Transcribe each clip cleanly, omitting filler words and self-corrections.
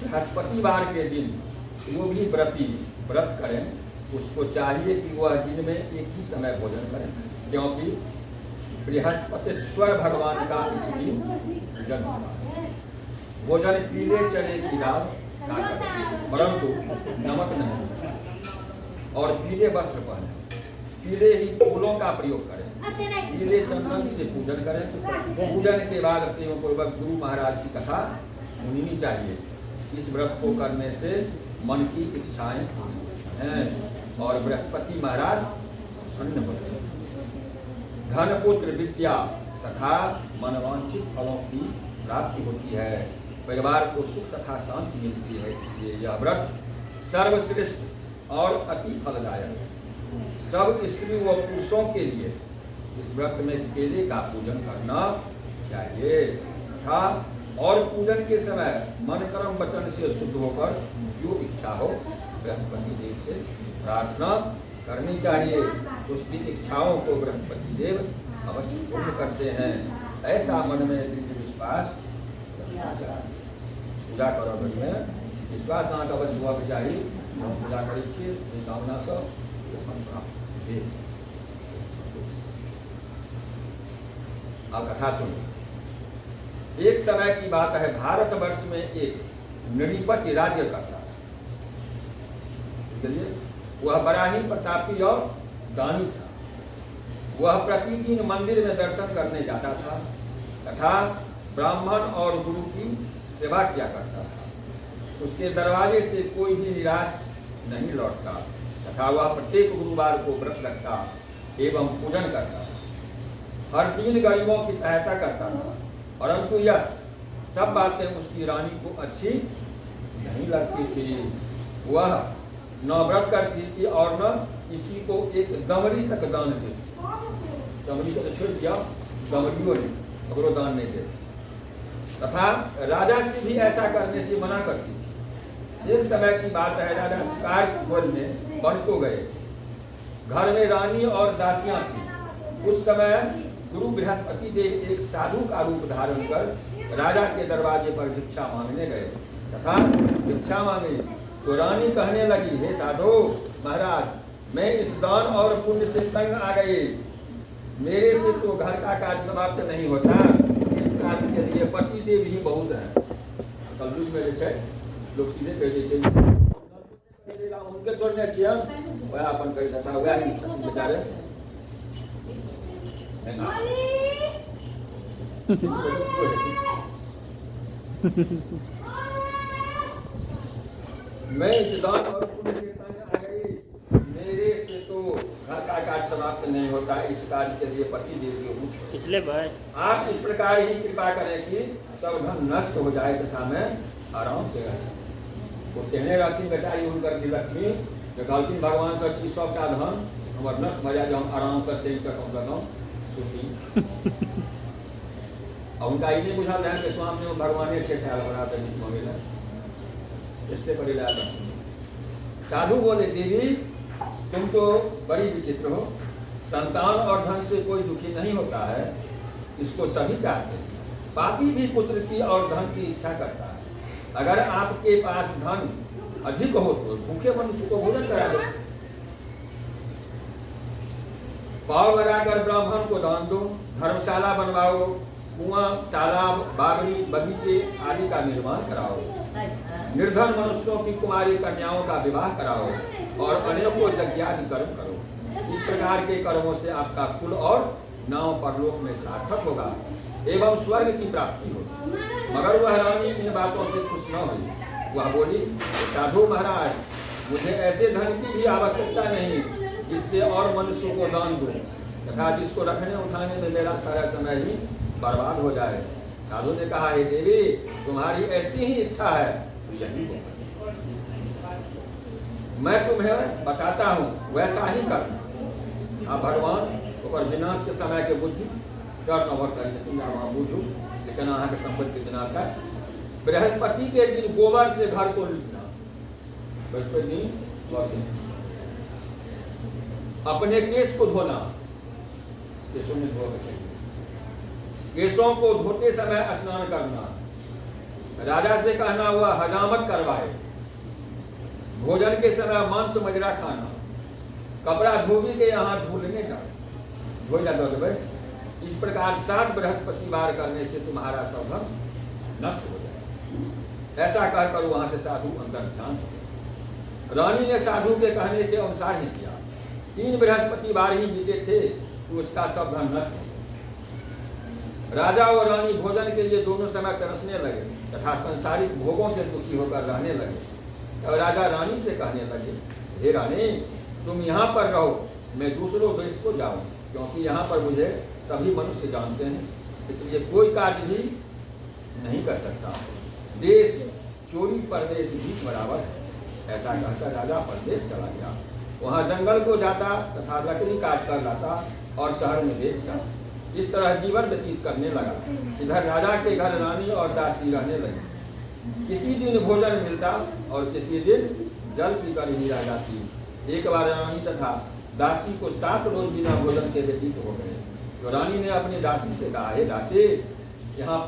बृहस्पतिवार के दिन वो भी व्रत करें, उसको चाहिए कि वह दिन में एक ही समय भोजन करें, क्योंकि बृहस्पतिश्वर भगवान का इस दिन पूजन होता है। भोजन पीले चने की दाल ना करें, परंतु नमक नहीं, और पीले वस्त्र पहने, पीले ही फूलों का प्रयोग करें, पीले चंदन से पूजन करें। पूजन के बाद प्रेम पूर्वक गुरु महाराज की कथा सुननी चाहिए। इस व्रत को करने से मन की इच्छाएं पूरी हैं और बृहस्पति महाराज प्रसन्न होते हैं। धन पुत्र विद्या तथा मनवांछित फलों की प्राप्ति होती है, परिवार को सुख तथा शांति मिलती है। इसलिए यह व्रत सर्वश्रेष्ठ और अति फलदायक है। सब स्त्री व पुरुषों के लिए इस व्रत में केले का पूजन करना चाहिए तथा और पूजन के समय मन कर्म वचन से शुद्ध होकर जो इच्छा हो बृहस्पति देव से प्रार्थना करनी चाहिए। उसकी इच्छाओं को बृहस्पति देव अवश्य पूर्ण करते हैं, ऐसा मन में दृढ़ विश्वास रखना चाहिए। पूजा करो में विश्वास अहाँ अवश्य हुआ चाहिए। हम पूजा करै छियै कामना से अब कथा सुनिए। एक समय की बात है, भारतवर्ष में एक नृपति राज्य करता था। वह बड़ा ही प्रतापी और दानी था। वह प्रतिदिन मंदिर में दर्शन करने जाता था तथा ब्राह्मण और गुरु की सेवा किया करता था। उसके दरवाजे से कोई भी निराश नहीं लौटता तथा वह प्रत्येक गुरुवार को व्रत रखता एवं पूजन करता। हर दिन गरीबों की सहायता करता था, परंतु यह सब बातें उसकी रानी को अच्छी नहीं लगती थी। वह न व्रत करती थी और न किसी को एक दमड़ी तक दान देती। दमड़ी को तो छोड़ दिया, दमड़ियों ने अगरो दान नहीं दे तथा राजा से भी ऐसा करने से मना करती थी। एक समय की बात है, राजा शिकार वन में वन को गए। घर में रानी और दासियां थी। उस समय गुरु बृहस्पति देव एक साधु का रूप धारण कर राजा के दरवाजे पर भिक्षा मांगने गए तथा भिक्षा मांगे तो रानी कहने लगी, हे साधु महाराज, मैं इस दान और पुण्य से तंग आ गई। मेरे से तो घर का कार्य समाप्त नहीं होता। इस कार्य के लिए पति देव ही बहुत है। कलयुग में जो है लोग सीधे कह देते उनके छोड़ने चाहिए, वह अपन कर देता वह बेचारे मैं इस दान और पुण्य से तंग आ गई। मेरे से तो घर का कार्य समाप्त नहीं होता। इस कार्य के लिए पति देव पिछले भाई आप इस प्रकार ही कृपा करें कि सब धन नष्ट हो जाए तथा मैं आराम से रह सकूं। वो कहने रहती बेचारी उनकर लक्ष्मी जो कहती भगवान सर की सबका धन हमार नष्ट हो जाए, जो हम आराम से चल सकूँ लगाऊँ और उनका ये बुझा है कि स्वामी में भगवान छे ख्याल बना मांगे इससे बड़ी लाल। साधु बोले, देवी तुम तो बड़ी विचित्र हो। संतान और धन से कोई दुखी नहीं होता है, इसको सभी चाहते हैं। पापी भी पुत्र की और धन की इच्छा करता है। अगर आपके पास धन अधिक हो तो भूखे मनुष्य को भोजन करा दो, पाव लगाकर ब्राह्मण को दान दो, धर्मशाला बनवाओ, कुआं, तालाब, बागड़ी, बगीचे आदि का निर्माण कराओ, निर्धन मनुष्यों की कुमारी कन्याओं का विवाह कराओ और अनेकों यज्ञादि कर्म करो। इस प्रकार के कर्मों से आपका कुल और नाम परलोक में सार्थक होगा एवं स्वर्ग की प्राप्ति होगी। मगर वह रानी इन बातों से खुश न हुई। वह बोली, साधु महाराज, मुझे ऐसे धन की भी आवश्यकता नहीं जिससे और मनुष्यों को दान दूं तथा जिसको रखने उठाने में मेरा सारा समय ही बर्बाद हो जाए। साधु ने कहा, हे देवी, तुम्हारी ऐसी ही इच्छा है तो यही हो, मैं तुम्हें बताता हूँ वैसा ही करना। आप भगवान ऊपर विनाश के समय के बुद्धि डर न कर बुझू, लेकिन अहाँ के संपत्ति के विनाश है। बृहस्पति के दिन गोबर से घर को लिपना, बृहस्पति दिन अपने केश को धोना, केशों को धोते समय स्नान करना, राजा से कहना हुआ हजामत करवाए, भोजन के समय मांस मदिरा खाना, कपड़ा धोबी के यहाँ धुलने जाओ, धोइला दो भाई। इस प्रकार 7 बृहस्पतिवार करने से तुम्हारा सब धर्म नष्ट हो जाए। ऐसा कहकर वहां से साधु अंदर ध्यान हो गए। रानी ने साधु के कहने के अनुसार ही किया। 3 बृहस्पतिवार ही बीते थे तो उसका सब धन नष्ट हो गया। राजा और रानी भोजन के लिए दोनों समय तरसने लगे तथा संसारिक भोगों से दुखी होकर रहने लगे। और राजा रानी से कहने लगे, हे रानी, तुम यहाँ पर रहो, मैं दूसरों देश को जाऊं, क्योंकि यहाँ पर मुझे सभी मनुष्य जानते हैं, इसलिए कोई कार्य भी नहीं कर सकता। देश चोरी परदेश भी बराबर है। ऐसा कहकर राजा परदेश चला गया। वहाँ जंगल को जाता तथा लकड़ी काट कर लाता और शहर में बेचता। इस तरह जीवन व्यतीत करने लगा। इधर राजा के घर रानी और दासी रहने लगी। किसी दिन भोजन मिलता और किसी दिन जल पीकर ही रह जाती। एक बार रानी तथा दासी को 7 रोज बिना भोजन के व्यतीत हो गए। तो रानी ने अपनी दासी से कहा, हे दासी, यहाँ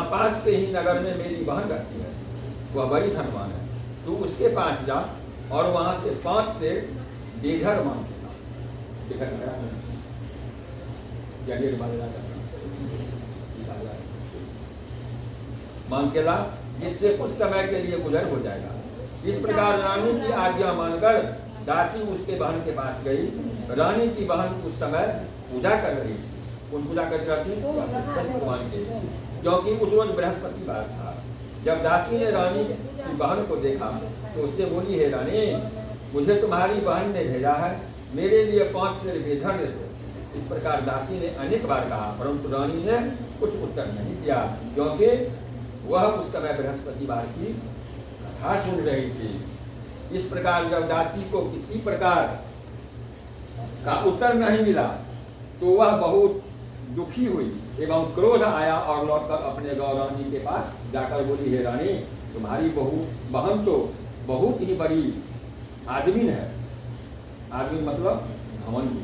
पास के ही नगर में मेरी बहन रहती है, वह बड़ी धनवान है। तू उसके पास जा और वहां से 5 से बेघर मांग के ला, जिससे कुछ समय के लिए गुजर हो जाएगा। इस प्रकार रानी की आज्ञा मानकर दासी उसके बहन के पास गई। रानी की बहन उस समय पूजा कर रही थी। कौन पूजा कर रही थी? भगवान के, क्योंकि उस रोज बृहस्पतिवार था। जब दासी ने रानी की बहन को देखा तो उससे बोली, हे रानी, मुझे तुम्हारी बहन ने भेजा है, मेरे लिए 5 सेर बेघर दे दो। इस प्रकार दासी ने अनेक बार कहा, परंतु रानी ने कुछ उत्तर नहीं दिया, क्योंकि वह उस समय बृहस्पतिवार की कथा सुन रही थी। इस प्रकार जब दासी को किसी प्रकार का उत्तर नहीं मिला तो वह बहुत दुखी हुई एवं क्रोध आया और लौटकर अपने गौरानी के पास जाकर बोली, हे रानी, तुम्हारी बहन तो बहुत ही बड़ी आदमी है। आदमी मतलब घमंडी।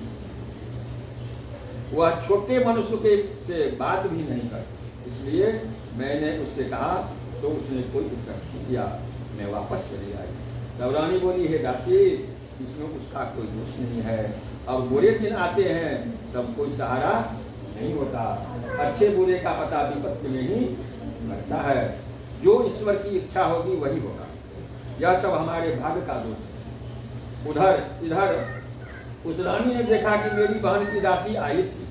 वह छोटे मनुष्य के से बात भी नहीं करती, इसलिए मैंने उससे कहा तो उसने कोई उत्तर नहीं दिया। मैं वापस चली आई। तब रानी बोली, हे दासी, इसमें उसका कोई दोष नहीं है। अब बुरे दिन आते हैं तब कोई सहारा नहीं होता। अच्छे बुरे का पता विपत्ति में ही लगता है। जो ईश्वर की इच्छा होगी वही होगा। यह सब हमारे भाग्य का दोष है। इधर उस रानी ने देखा कि मेरी बहन की दासी आई थी,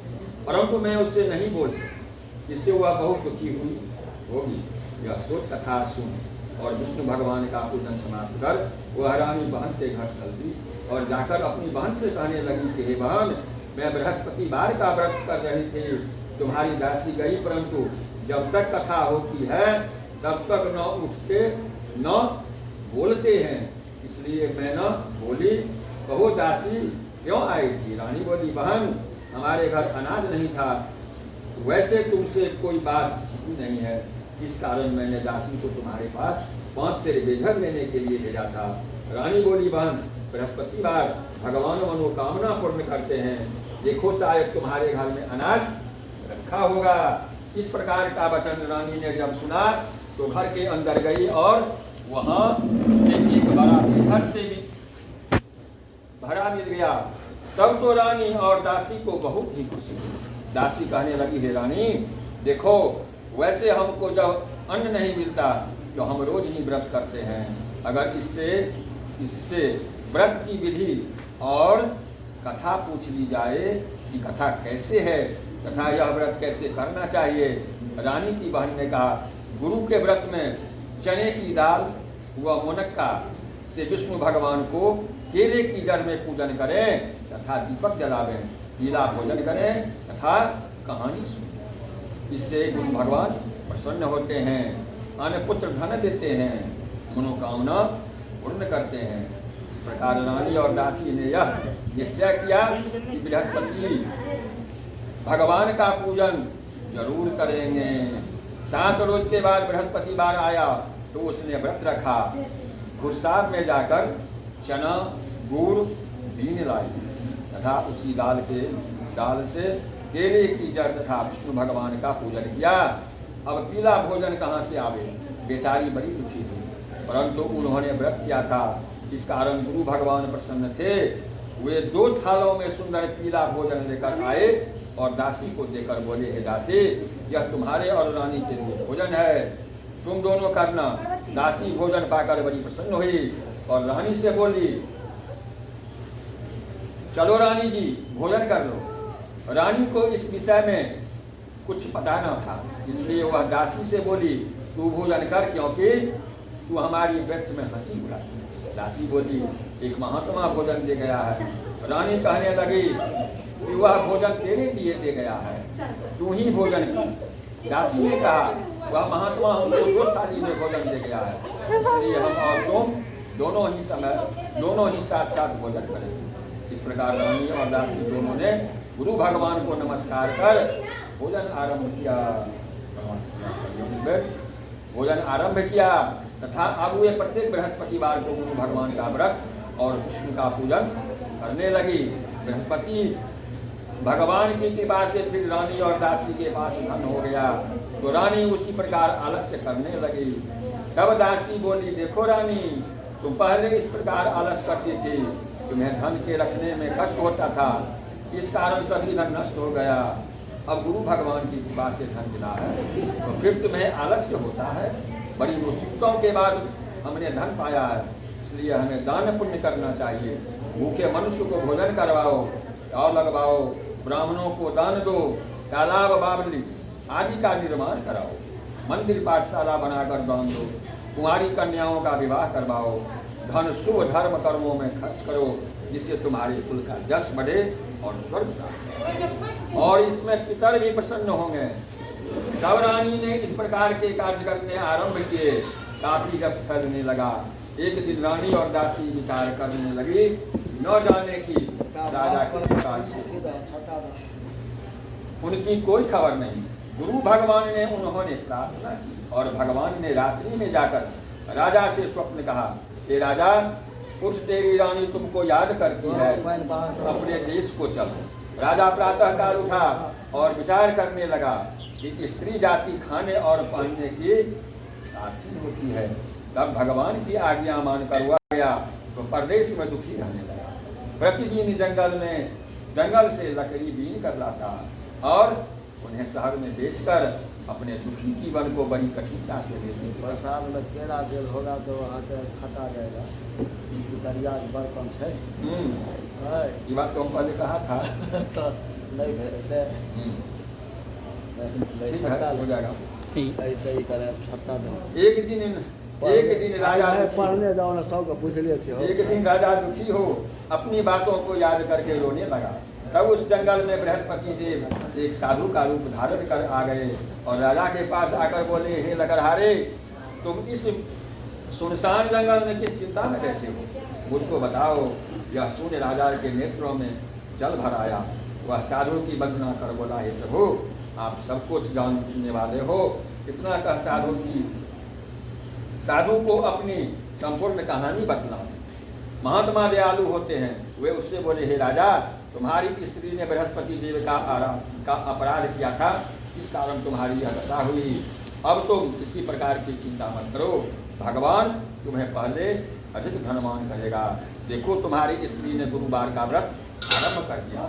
परंतु मैं उससे नहीं बोल सकी, जिससे वह बहुत दुखी हुई होगी। यह सोच कथा सुन और विष्णु भगवान का पूजन समाप्त कर वह रानी बहन के घर चल दी और जाकर अपनी बहन से कहने लगी कि हे बहन, मैं बृहस्पतिवार का व्रत कर रही थी, तुम्हारी दासी गई, परंतु जब तक कथा होती है तब तक न उठते न बोलते हैं, इसलिए मैं न बोली। कहो दासी क्यों आई थी? रानी बोली, बहन, हमारे घर अनाज नहीं था, वैसे तुमसे कोई बात छुपी नहीं है, इस कारण मैंने दासी को तुम्हारे पास 5 सेर बेघर लेने के लिए भेजा था। रानी बोली, बहन, बृहस्पतिवार भगवान मनोकामना पूर्ण करते हैं, देखो शायद तुम्हारे घर में अनाज रखा होगा। इस प्रकार का वचन रानी ने जब सुना तो घर के अंदर गई और वहां से एक बड़ा बेघर से भी भरा मिल गया। तब तो रानी और दासी को बहुत ही खुशी हुई। दासी कहने लगी, हे रानी, देखो, वैसे हमको जब अन्न नहीं मिलता तो हम रोज ही व्रत करते हैं। अगर इससे व्रत की विधि और कथा पूछ ली जाए कि कथा कैसे है तथा यह व्रत कैसे करना चाहिए। रानी की बहन ने कहा, गुरु के व्रत में चने की दाल व मुनक्का से विष्णु भगवान को केले की जड़ में पूजन करें तथा दीपक जलावें, पीला भोजन करें तथा कहानी सुनें। इससे गुरु भगवान प्रसन्न होते हैं, अन्न पुत्र धन देते हैं, मनोकामना पूर्ण करते हैं। इस प्रकार रानी और दासी ने यह निश्चय किया कि बृहस्पति भगवान का पूजन जरूर करेंगे। 7 रोज के बाद बृहस्पतिवार आया तो उसने व्रत रखा। गुरसाब में जाकर चना गुड़ बीन लाई तथा उसी दाल से केले की जड़ तथा विष्णु भगवान का पूजन किया। अब पीला भोजन कहाँ से आवे। बेचारी बड़ी दुखी हुई, परंतु उन्होंने व्रत किया था, इस कारण गुरु भगवान प्रसन्न थे। वे 2 थालों में सुंदर पीला भोजन लेकर आए और दासी को देकर बोले, हे दासी, यह तुम्हारे और रानी के लिए भोजन है, तुम दोनों करना। दासी भोजन पाकर बड़ी प्रसन्न हुई और रानी से बोली, चलो रानी जी भोजन कर लो। रानी को इस विषय में कुछ पता न था, इसलिए वह दासी से बोली, तू भोजन कर, क्योंकि तू हमारी व्यर्थ में हंसी उड़ाती है। दासी बोली, एक महात्मा भोजन दे गया है। रानी कहने लगी कि वह भोजन तेरे लिए दे गया है, तू ही भोजन कर। दासी ने कहा, वह महात्मा हमको 2 थाली में भोजन दे गया है, इसलिए हम और तुम दोनों ही साथ साथ भोजन करेंगे। इस प्रकार रानी और दासी दोनों ने गुरु भगवान को नमस्कार कर भोजन आरंभ किया तथा अब वे प्रत्येक बृहस्पतिवार को गुरु भगवान का व्रत और विष्णु का पूजन करने लगी। बृहस्पति भगवान की कृपा से फिर रानी और दासी के पास धन हो गया, तो रानी उसी प्रकार आलस्य करने लगी। तब दासी बोली, देखो रानी, तुम पहले इस प्रकार आलस करती थी, तुम्हें धन के रखने में कष्ट होता था, इस कारण सभी धन नष्ट हो गया। अब गुरु भगवान की कृपा से धन मिला है, तो फिर तुम्हें आलस्य होता है। बड़ी मुसीबतों के बाद हमने धन पाया है, इसलिए हमें दान पुण्य करना चाहिए। भूखे मनुष्य को भोजन करवाओ, गाँव लगवाओ, ब्राह्मणों को दान दो, तालाब बावली आदि का निर्माण कराओ, मंदिर पाठशाला बनाकर दान दो, कुंवारी कन्याओं का विवाह करवाओ, धन शुभ धर्म कर्मों में खर्च करो, जिससे तुम्हारे कुल का जस बढ़े और स्वर्ग प्राप्त हो। और इसमें पितर भी प्रसन्न होंगे। तब रानी ने इस प्रकार के कार्य करने आरंभ किए, काफी जस फैलने लगा। एक दिन रानी और दासी विचार करने लगी, न जाने की राजा किस प्रकार से उनकी कोई खबर नहीं। गुरु भगवान ने उन्होंने प्रार्थना की और भगवान ने रात्रि में जाकर राजा से स्वप्न कहा, हे राजा, उठ, तेरी रानी तुमको याद करती है, अपने देश को चलो। राजा प्रातः काल उठा और विचार करने लगा कि स्त्री जाति खाने और पहनने की साथी होती है। तब भगवान की आज्ञा मानकर हुआ गया, तो परदेश में दुखी रहने लगा। प्रतिदिन जंगल से लकड़ी बीन कर लाता और उन्हें शहर में बेचकर अपने दुखी जीवन को बड़ी कठिनता से लेते। बरसात में केरा जेल होगा तो वहाँ से खटा जाएगा, दरिया बर्तन है। ये बात तो हम पहले कहा था। तो नहीं ऐसे हो जाएगा, ऐसे ही करें छत्ता दो। एक दिन राजा पढ़ने जाओ ना, सब पूछ लिए थे। एक दिन राजा दुखी हो अपनी बातों को याद करके रोने लगा। तब उस जंगल में बृहस्पति देव एक साधु का रूप धारण कर आ गए और राजा के पास आकर बोले, हे लकड़हारे, तुम इस सुनसान जंगल में किस चिंता में रहते हो, मुझको बताओ। यह सुन राजा के नेत्रों में जल भर आया। वह साधु की वंदना कर बोला, हे प्रभु, आप सब कुछ जानने वाले हो। इतना कह साधु को अपनी संपूर्ण कहानी बतला। महात्मा दयालु होते हैं, वे उससे बोले, हे राजा, तुम्हारी स्त्री ने बृहस्पति देव का अपराध किया था, इस कारण तुम्हारी यह दशा हुई। अब तुम किसी प्रकार की चिंता मत करो, भगवान तुम्हें पहले अधिक धनवान करेगा। देखो, तुम्हारी स्त्री ने गुरुवार का व्रत आरंभ कर दिया।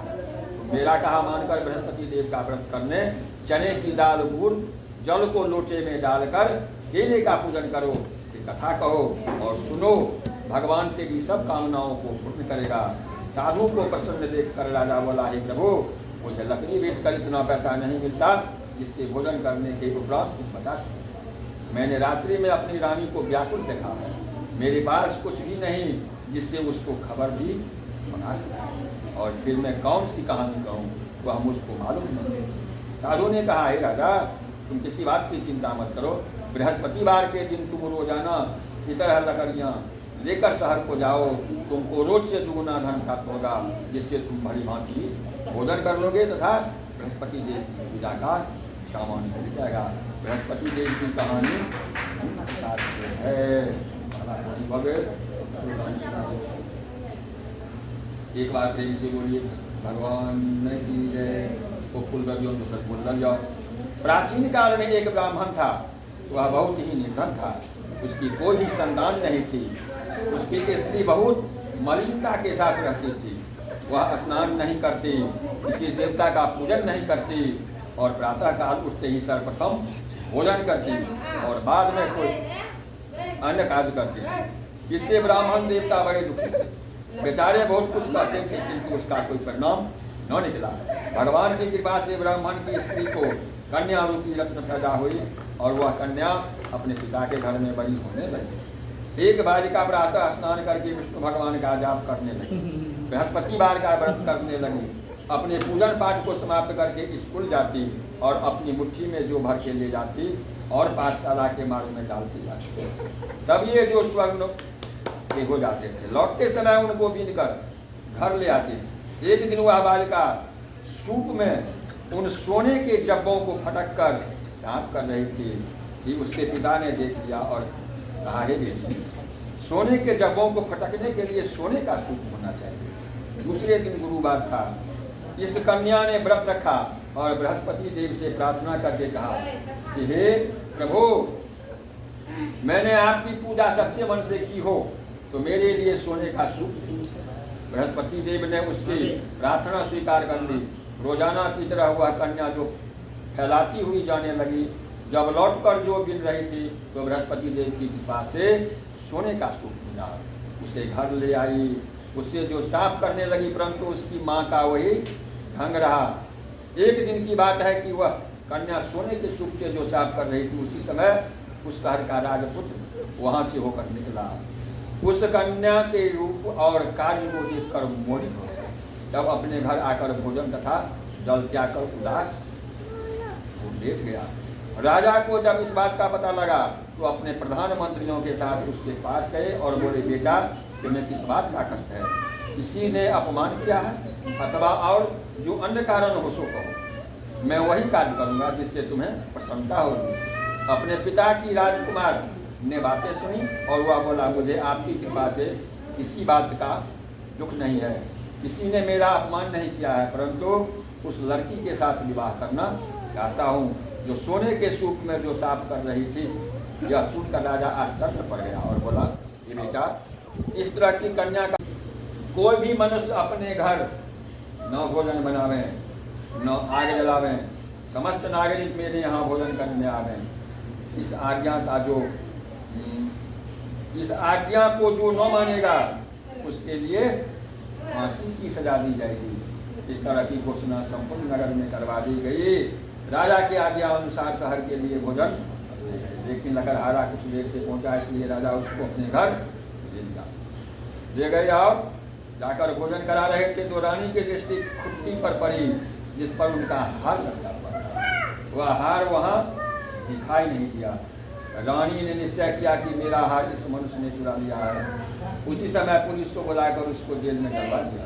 तुम मेरा कहा मानकर बृहस्पति देव का व्रत करने चने की दाल गुड़ जल को लोटे में डालकर केले का पूजन करो, ये कथा कहो और सुनो। भगवान तेरी सब कामनाओं को पूर्ण करेगा। साधु को प्रसन्न देखकर राजा बोला, हे प्रभु, मुझे लकड़ी बेचकर इतना पैसा नहीं मिलता जिससे भोजन करने के उपरांत कुछ बचा सके। मैंने रात्रि में अपनी रानी को व्याकुल देखा है, मेरे पास कुछ भी नहीं जिससे उसको खबर भी बना सके, और फिर मैं कौन सी कहानी कहूँ, वह मुझको मालूम नहीं। साधु ने कहा, हे राजा, तुम किसी बात की चिंता मत करो। बृहस्पतिवार के दिन तुम रोजाना इस तरह लकड़ियाँ लेकर शहर को जाओ, तुमको रोज से दुगुना धन प्राप्त होगा, जिससे तुम भली भांति भोजन कर लोगे तथा बृहस्पति देव की पूजा का सामान मिल जाएगा। बृहस्पति देव की कहानी है। एक बार प्रेम से बोलिए, भगवान की जय। वो फूल कर दियो, दूसरा फूल लग जाओ। प्राचीन काल में एक ब्राह्मण था, वह बहुत ही निर्धन था, उसकी कोई भी संतान नहीं थी। उसकी स्त्री बहुत मलिनता के साथ रहती थी। वह स्नान नहीं करती, किसी देवता का पूजन नहीं करती और प्रातः काल उठते ही सर्वप्रथम भोजन करती और बाद में कोई अन्य कार्य करती थी। इससे ब्राह्मण देवता बड़े दुखी थे। बेचारे बहुत कुछ कहते थे किंतु उसका कोई परिणाम न निकला। भगवान की कृपा से ब्राह्मण की स्त्री को कन्या रूपी रत्न पैदा हुई और वह कन्या अपने पिता के घर में बड़ी होने लगी। एक बालिका प्रातः स्नान करके विष्णु भगवान का जाप करने लगी, बृहस्पतिवार का व्रत करने लगी, अपने पूजन पाठ को समाप्त करके स्कूल जाती और अपनी मुट्ठी में जो भर के ले जाती और पाठशाला के मार्ग में डालती जाती। तब ये जो स्वर्ण के हो जाते थे, लौटते समय उनको बीन कर घर ले आती थी। एक दिन वह बालिका सूप में उन सोने के जब्बों को फटक कर साफ कर रही थी कि उसके पिता ने देख लिया और कहा, हे बेटी, सोने के जब्बों को फटकने के लिए सोने का सूप होना चाहिए। दूसरे दिन गुरुवार था। इस कन्या ने व्रत रखा और बृहस्पति देव से प्रार्थना करके कहा कि हे प्रभु, मैंने आपकी पूजा सच्चे मन से की हो तो मेरे लिए सोने का सूप दीजिए। बृहस्पति देव ने उसकी प्रार्थना स्वीकार कर ली। रोजाना की तरह वह कन्या जो फैलाती हुई जाने लगी। जब लौटकर जो बिन रही थी तो बृहस्पति देव की कृपा से सोने का सूप मिला। उसे घर ले आई, उससे जो साफ करने लगी, परंतु उसकी माँ का वही ढंग रहा। एक दिन की बात है कि वह कन्या सोने के सूप से जो साफ कर रही थी, उसी समय उस शहर का राजपुत्र वहां से होकर निकला। उस कन्या के रूप और कार्य को देखकर मोहित हो गया। तब अपने घर आकर भोजन तथा जल त्याग कर उदास वो लेट गया। राजा को जब इस बात का पता लगा तो अपने प्रधानमंत्रियों के साथ उसके पास गए और बोले, बेटा, तुम्हें किस बात का कष्ट है? किसी ने अपमान किया है अथवा और जो अन्य कारण हो सो कहो, मैं वही कार्य करूंगा जिससे तुम्हें प्रसन्नता होगी। अपने पिता की राजकुमार ने बातें सुनी और वह बोला, मुझे आपकी कृपा से किसी बात का दुख नहीं है, किसी ने मेरा अपमान नहीं किया है, परंतु उस लड़की के साथ विवाह करना चाहता हूँ जो सोने के सूप में जो साफ कर रही थी। यह सुनकर राजा आश्चर्य पड़ गया और बोला, ये बेटा, इस तरह की कन्या का कोई भी मनुष्य अपने घर न भोजन बनावे न आग जलावे, समस्त नागरिक मेरे यहाँ भोजन करने आवे। इस आज्ञा को जो न मानेगा उसके लिए फांसी की सजा दी जाएगी। इस तरह की घोषणा संपूर्ण नगर में करवा दी गई। राजा की आज्ञा अनुसार शहर के लिए भोजन, लेकिन लकड़हारा कुछ देर से पहुंचा, इसलिए राजा उसको अपने घर ले गए और जाकर भोजन करा रहे थे तो रानी की दृष्टि खुट्टी पर पड़ी जिस पर उनका हार लटका हुआ था। वह हार वहाँ दिखाई नहीं दिया। रानी ने निश्चय किया कि मेरा हार इस मनुष्य ने चुरा लिया है। उसी समय पुलिस को बुलाकर उसको जेल में डलवा दिया।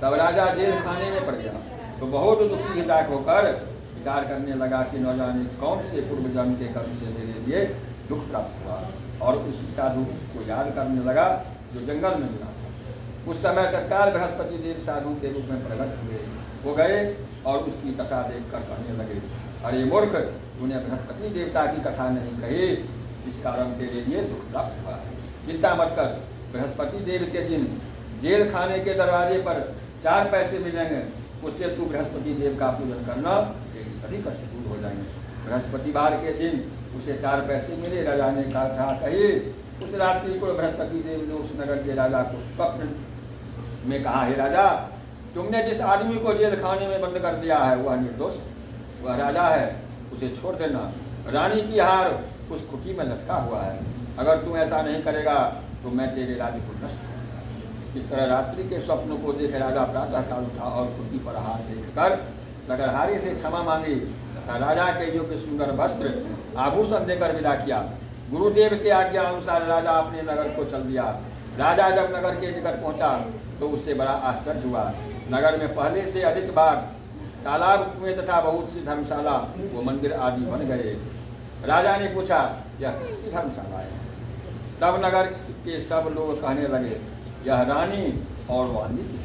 तब राजा जेल खाने में पड़ गया तो बहुत दुखी हिताक होकर विचार करने लगा कि न जाने कौन से पूर्व जन्म के कर्म से मेरे लिए दुख प्राप्त हुआ, और उस साधु को याद करने लगा जो जंगल में मिला था। उस समय तत्काल बृहस्पति देव साधु के रूप में प्रकट हुए। वो गए और उसकी कथा देखकर कहने लगे, अरे मूर्ख, तूने बृहस्पति देवता की कथा नहीं कही, इस कारण तेरे लिए दुख प्राप्त हुआ। चिंता मत कर, बृहस्पति देव के दिन जेल खाने के दरवाजे पर 4 पैसे मिलेंगे, उससे तू बृहस्पति देव का पूजन करना, तेरी सभी कष्ट दूर हो जाएंगे। बृहस्पतिवार के दिन उसे 4 पैसे मिले। राजा ने कहा कही। उस रात्रि को बृहस्पति देव ने उस नगर के राजा को स्वप्न में कहा, हे राजा, तुमने जिस आदमी को जेल खाने में बंद कर दिया है वह निर्दोष, वह राजा है, उसे छोड़ देना। रानी की हार उस खुटी में लटका हुआ है, अगर तुम ऐसा नहीं करेगा तो मैं तेरे राज्य को नष्ट करूंगा। इस तरह रात्रि के स्वप्न को देख राजा प्रातः काल उठा और खुटी पर हार देखकर लकड़हारे से क्षमा मांगी तथा राजा के योग्य सुंदर वस्त्र आभूषण देकर विदा किया। गुरुदेव के आज्ञा अनुसार राजा अपने नगर को चल दिया। राजा जब नगर के निकट पहुंचा तो उससे बड़ा आश्चर्य हुआ। नगर में पहले से अधिक बार तालाब कुएं तथा बहुत सी धर्मशाला व मंदिर आदि बन गए। राजा ने पूछा, यह किसकी धर्मशाला है? तब नगर के सब लोग कहने लगे, यह रानी और वाणी की,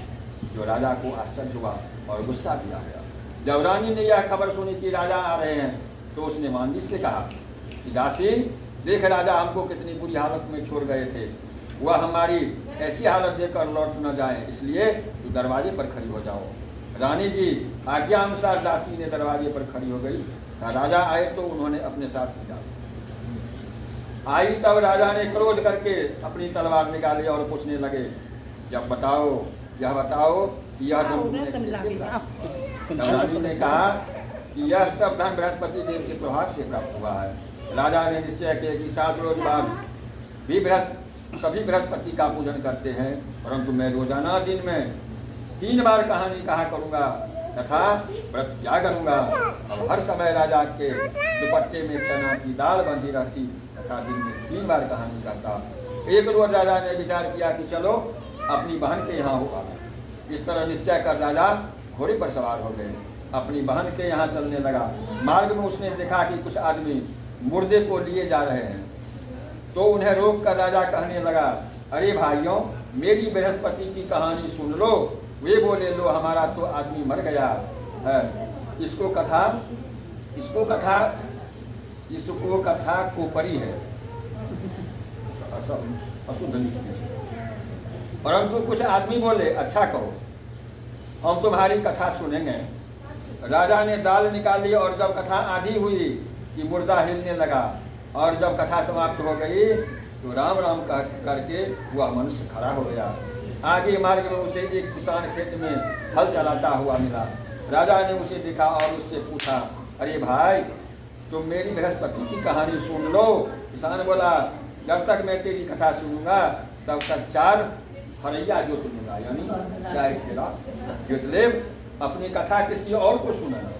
जो राजा को आश्चर्य हुआ और गुस्सा भी आ गया। जब रानी ने यह खबर सुनी कि राजा आ रहे हैं तो उसने मांदी से कहा कि दासी, देख राजा हमको कितनी बुरी हालत में छोड़ गए थे, वह हमारी ऐसी हालत देखकर लौट न जाए, इसलिए तू दरवाजे पर खड़ी हो जाओ। रानी जी आज्ञा अनुसार दासी ने दरवाजे पर खड़ी हो गई। राजा आए तो उन्होंने अपने साथ ही डाला। आई तब राजा ने क्रोध करके अपनी तलवार निकाली और पूछने लगे, जब बताओ, यह बताओ कि यह धन तुम्हें कैसे प्राप्त हुआ? तब रानी ने कहा कि यह सब धन बृहस्पति देव के प्रभाव से प्राप्त हुआ है। राजा ने निश्चय किया कि 7 रोज बाद भी सभी बृहस्पति का पूजन करते हैं, परंतु मैं रोजाना दिन में 3 बार कहानी कहा करूंगा तथा व्रत क्या करूंगा। अब हर समय राजा के दुपट्टे में चना की दाल बंधी रहती तथा दिन में 3 बार कहानी कहता। एक रोज राजा ने विचार किया कि चलो अपनी बहन के यहाँ होगा। इस तरह निश्चय कर राजा घोड़े पर सवार हो गए, अपनी बहन के यहाँ चलने लगा। मार्ग में उसने देखा कि कुछ आदमी मुर्दे को लिए जा रहे हैं, तो उन्हें रोक कर राजा कहने लगा, अरे भाइयों, मेरी बृहस्पति की कहानी सुन लो। वे बोले, लो हमारा तो आदमी मर गया है, इसको कथा कोपरी है, परंतु कुछ आदमी बोले, अच्छा कहो, हम तुम्हारी कथा सुनेंगे। राजा ने दाल निकाली और जब कथा आधी हुई कि मुर्दा हिलने लगा, और जब कथा समाप्त हो गई तो राम राम करके वह मनुष्य खड़ा हो गया। आगे मार्ग में उसे एक किसान खेत में हल चलाता हुआ मिला। राजा ने उसे देखा और उससे पूछा, अरे भाई, तुम मेरी बृहस्पति की कहानी सुन लो। किसान बोला, जब तक मैं तेरी कथा सुनूंगा तब तक 4 हरैया जोत लूंगा, यानी 4 फेरा जोत ले, अपनी कथा किसी और को सुनाना।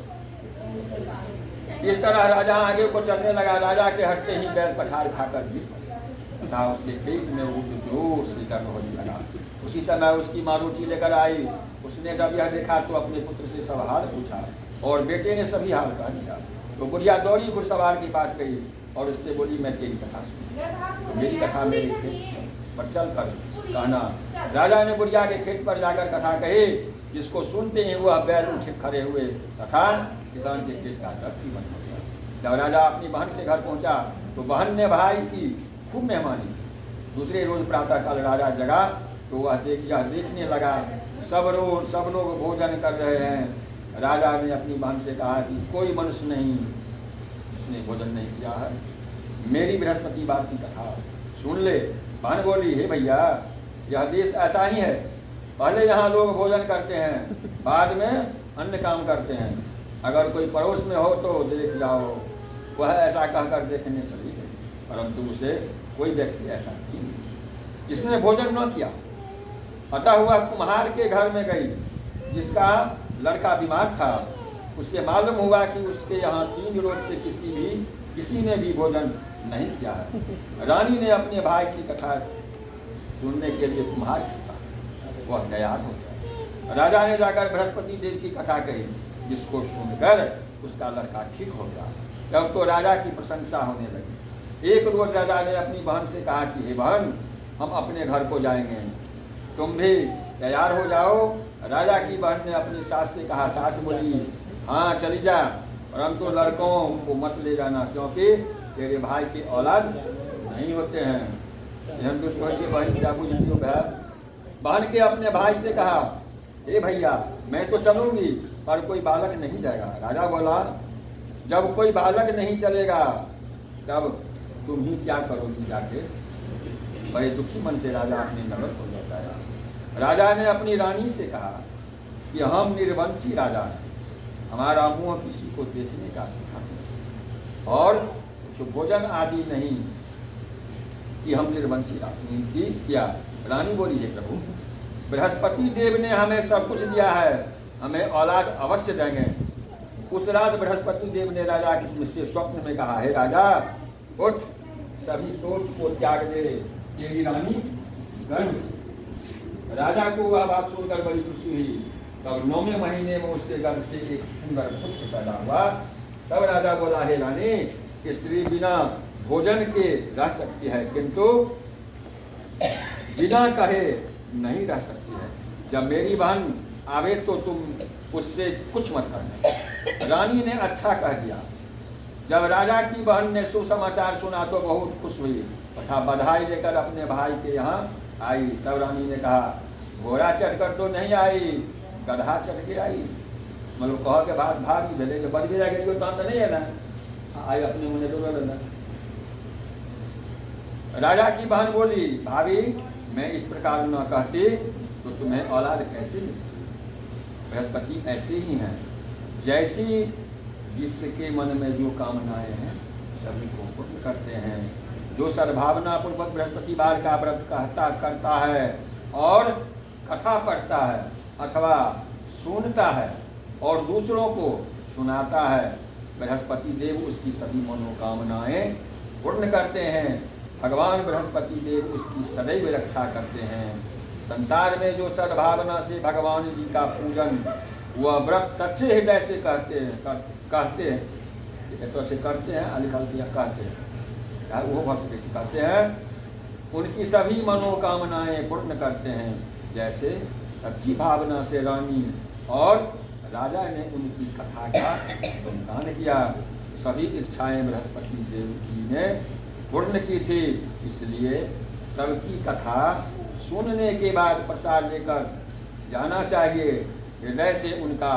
इस तरह राजा आगे को चलने लगा। राजा के हटते ही बैल पछाड़ खाकर गिर पड़ा तथा उसके पेट में वो जोर से दर्द होने लगा। उसी समय उसकी माँ रोटी लेकर आई। उसने जब यह देखा तो अपने पुत्र से सब हाल पूछा और बेटे ने सभी हाल कह दिया। तो बुढ़िया दौड़ी घुड़सवार के पास गई और उससे बोली, मैं तेरी कथा सुन, तो मेरी कथा मेरे खेत पर चल कर कहना। राजा ने बुढ़िया के खेत पर जाकर कथा कही, जिसको सुनते ही वह बैल उठे खड़े हुए तथा किसान के पेट का दर्द भी बंद हो गया। जब राजा अपनी बहन के घर पहुंचा तो बहन ने भाई की खूब मेहमानी। दूसरे रोज प्रातःकाल राजा जगा तो वह देखने लगा सब लोग भोजन कर रहे हैं। राजा ने अपनी बहन से कहा कि कोई मनुष्य नहीं इसने भोजन नहीं किया है, मेरी बृहस्पति बात की कथा सुन ले। बहन बोली, हे भैया, यह देश ऐसा ही है, पहले यहाँ लोग भोजन करते हैं, बाद में अन्य काम करते हैं। अगर कोई पड़ोस में हो तो देख जाओ। वह ऐसा कहकर देखने चली गई, परंतु उसे कोई व्यक्ति ऐसा नहीं मिला जिसने भोजन न किया। अतः वह कुम्हार के घर में गई, जिसका लड़का बीमार था। उससे मालूम हुआ कि उसके यहाँ 3 रोज से किसी ने भी भोजन नहीं किया है। रानी ने अपने भाई की कथा सुनने के लिए कुम्हार खींचा, वह तैयार हो गया। राजा ने जाकर बृहस्पति देव की कथा कही, जिसको सुनकर उसका लड़का ठीक हो गया। तब तो राजा की प्रशंसा होने लगी। एक रोज राजा ने अपनी बहन से कहा कि हे बहन, हम अपने घर को जाएंगे, तुम भी तैयार हो जाओ। राजा की बहन ने अपनी सास से कहा। सास बोली, हाँ चली जा, परंतु लड़कों को मत ले जाना, क्योंकि तेरे भाई के औलाद नहीं होते हैं। हम दुष्ट से बहन से बुझ लियो। बहन के अपने भाई से कहा, हे भैया, मैं तो चलूंगी पर कोई बालक नहीं जाएगा। राजा बोला, जब कोई बालक नहीं चलेगा तब तुम ही क्या करोगी जाके। बड़े दुखी मन से राजा अपने नगर को लौटा है। राजा ने अपनी रानी से कहा कि हम निर्वंशी राजा हैं, हमारा मुंह किसी को देखने का नहीं और कुछ भोजन आदि नहीं कि हम निर्वंशी रानी की क्या। रानी बोली, है प्रभु, बृहस्पति देव ने हमें सब कुछ दिया है, हमें औलाद अवश्य देंगे। उस रात बृहस्पति देव ने राजा से स्वप्न में कहा, हे राजा, उठ, सभी सोच को त्याग दे, तेरी रानी गर्भ से। राजा को वह बात सुनकर बड़ी खुशी हुई। तब 9वें महीने में उसके गर्भ से एक सुंदर पुत्र पैदा हुआ। तब राजा बोला, हे रानी, कि स्त्री बिना भोजन के रह सकती है, किंतु बिना कहे नहीं रह सकती है। जब मेरी बहन आवे तो तुम उससे कुछ मत करना। रानी ने अच्छा कह दिया। जब राजा की बहन ने सुसमाचार सुना तो बहुत खुश हुई तथा बधाई लेकर अपने भाई के यहाँ आई। तब रानी ने कहा, घोड़ा चढ़कर तो नहीं आई, गधा चढ़ के आई। मतलब कह के बाद भागी भेले जो बच भी जाएगी तो नहीं है ना, आई अपने मुझे तो लेना। राजा की बहन बोली, भाभी मैं इस प्रकार न कहती तो तुम्हें औलाद कैसे मिलती? बृहस्पति ऐसे ही हैं, जैसी जिसके मन में जो कामनाएं हैं सभी को पूर्ण करते हैं। जो सद्भावना पूर्वक बृहस्पतिवार का व्रत करता है और कथा पढ़ता है अथवा सुनता है और दूसरों को सुनाता है, बृहस्पति देव उसकी सभी मनोकामनाएं पूर्ण करते हैं। भगवान बृहस्पति देव उसकी सदैव रक्षा करते हैं। संसार में जो सद्भावना से भगवान जी का पूजन वह व्रत सच्चे हृदय से कहते हैं तो से करते हैं अलिखल किया कहते हैं वो भक्त कहते हैं, उनकी सभी मनोकामनाएं पूर्ण करते हैं। जैसे सच्ची भावना से रानी और राजा ने उनकी कथा का गुणगान किया, सभी इच्छाएं बृहस्पति देव जी ने पूर्ण की थी। इसलिए सबकी कथा सुनने के बाद प्रसाद लेकर जाना चाहिए। हृदय से उनका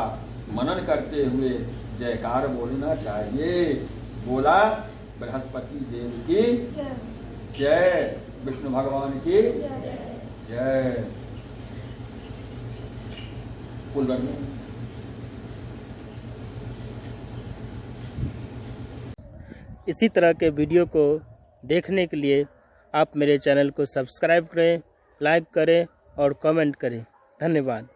मनन करते हुए जयकार बोलना चाहिए। बोला बृहस्पति देव की जय, विष्णु भगवान की जय। इसी तरह के वीडियो को देखने के लिए आप मेरे चैनल को सब्सक्राइब करें, लाइक करें और कमेंट करें। धन्यवाद।